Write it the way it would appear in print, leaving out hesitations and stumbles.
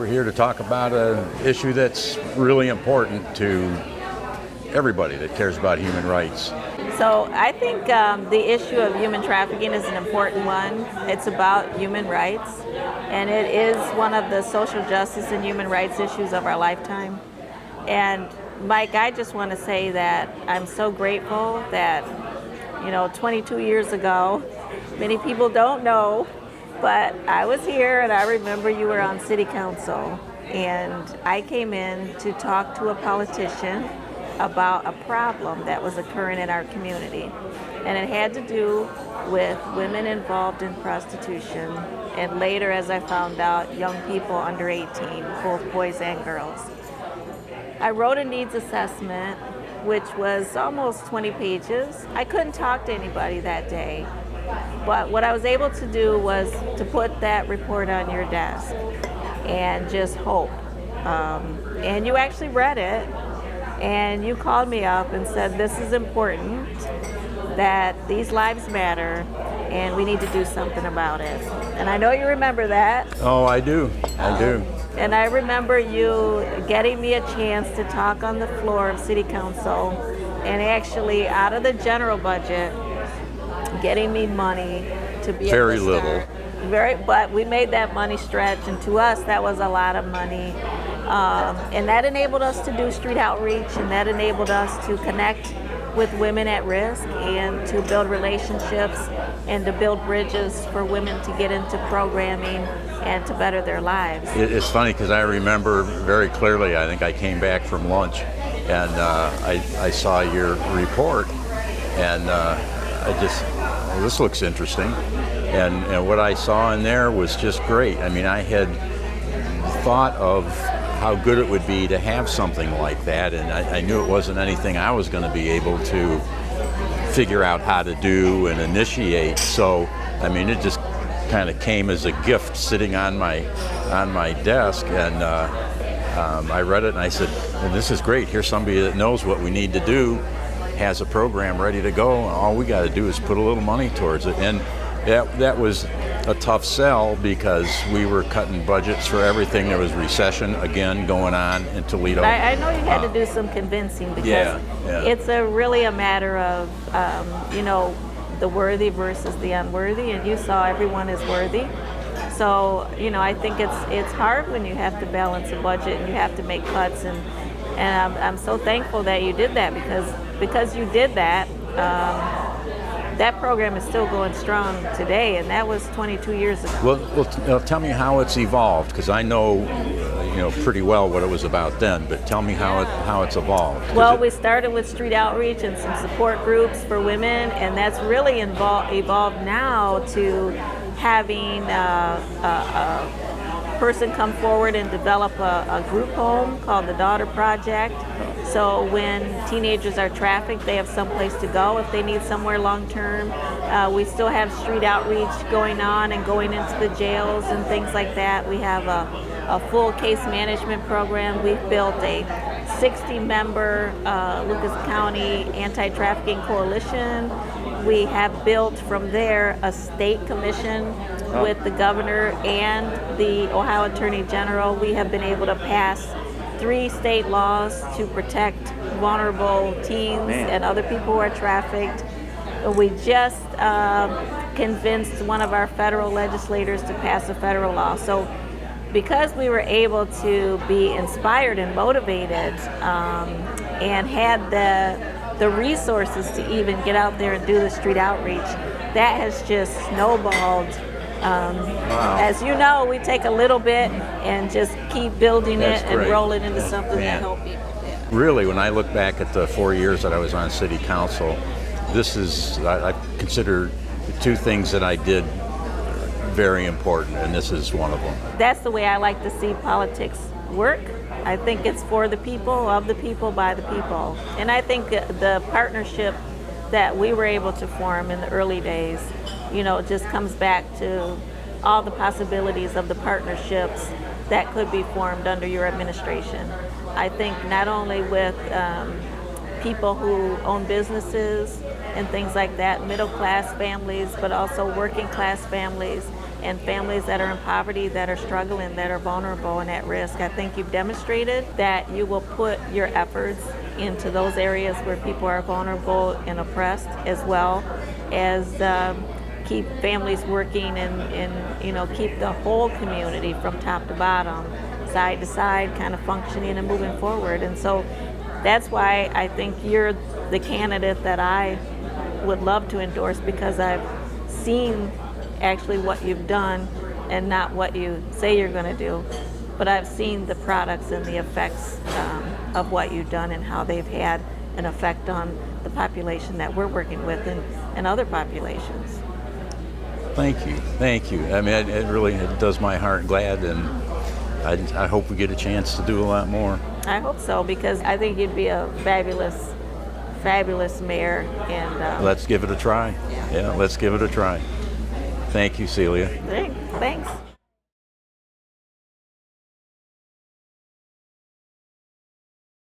We're here to talk about an issue that's really important to everybody that cares about human rights. So I think the issue of human trafficking is an important one. It's about human rights, and it is one of the social justice and human rights issues of our lifetime. And Mike, I just want to say that I'm so grateful that, 22 years ago, many people don't know, but I was here and I remember you were on city council, and I came in to talk to a politician about a problem that was occurring in our community. And it had to do with women involved in prostitution, and later, as I found out, young people under 18, both boys and girls. I wrote a needs assessment, which was almost 20 pages. I couldn't talk to anybody that day, but what I was able to do was to put that report on your desk and just hope. And you actually read it, and you called me up and said, this is important, that these lives matter, and we need to do something about it. And I know you remember that. Oh, I do. I do. And I remember you getting me a chance to talk on the floor of City Council, and actually out of the general budget, getting me money to be very able to start. little. But we made that money stretch, and to us that was a lot of money. And that enabled us to do street outreach, and that enabled us to connect with women at risk and to build relationships and to build bridges for women to get into programming and to better their lives. It's funny because I remember very clearly, I think I came back from lunch and I saw your report, and this looks interesting. And what I saw in there was just great. I mean, I had thought of how good it would be to have something like that, and I knew it wasn't anything I was going to be able to figure out how to do and initiate. So, I mean, it just kind of came as a gift sitting on my desk, and I read it and I said, well, this is great. Here's somebody that knows what we need to do, has a program ready to go, and all we got to do is put a little money towards it. And that was a tough sell because we were cutting budgets for everything. There was recession again going on in Toledo. I know you had to do some convincing because it's really a matter of the worthy versus the unworthy, and you saw everyone is worthy. So I think it's hard when you have to balance a budget and you have to make cuts, and I'm so thankful that you did that because you did that. That program is still going strong today, and that was 22 years ago. Well, tell me how it's evolved, because I know, pretty well what it was about then. But tell me how it's evolved. Well, we started with street outreach and some support groups for women, and that's really evolved now to having a person come forward and develop a group home called the Daughter Project. So when teenagers are trafficked, they have someplace to go if they need somewhere long term. We still have street outreach going on and going into the jails and things like that. We have a full case management program. We've built a 60-member Lucas County Anti-Trafficking Coalition. We have built from there a state commission with the governor and the Ohio Attorney General. We have been able to pass 3 state laws to protect vulnerable teens and other people who are trafficked. We just convinced one of our federal legislators to pass a federal law. So because we were able to be inspired and motivated and had the resources to even get out there and do the street outreach, that has just snowballed. Wow. As you know, we take a little bit and just keep building That's it and great. roll it into something Man. that helps people. Yeah. Really, when I look back at the 4 years that I was on City Council, this is, I consider the 2 things that I did very important, and this is one of them. That's the way I like to see politics work. I think it's for the people, of the people, by the people. And I think the partnership that we were able to form in the early days, just comes back to all the possibilities of the partnerships that could be formed under your administration. I think not only with people who own businesses and things like that, middle class families, but also working class families and families that are in poverty, that are struggling, that are vulnerable and at risk. I think you've demonstrated that you will put your efforts into those areas where people are vulnerable and oppressed, as well as keep families working and keep the whole community from top to bottom, side to side, kind of functioning and moving forward. And so that's why I think you're the candidate that I would love to endorse, because I've seen actually what you've done, and not what you say you're going to do, but I've seen the products and the effects of what you've done and how they've had an effect on the population that we're working with and other populations. Thank you. I mean, it does my heart glad, and I hope we get a chance to do a lot more. I hope so, because I think you'd be a fabulous mayor. And let's give it a try. Yeah, let's give it a try. Thank you, Celia. Thanks.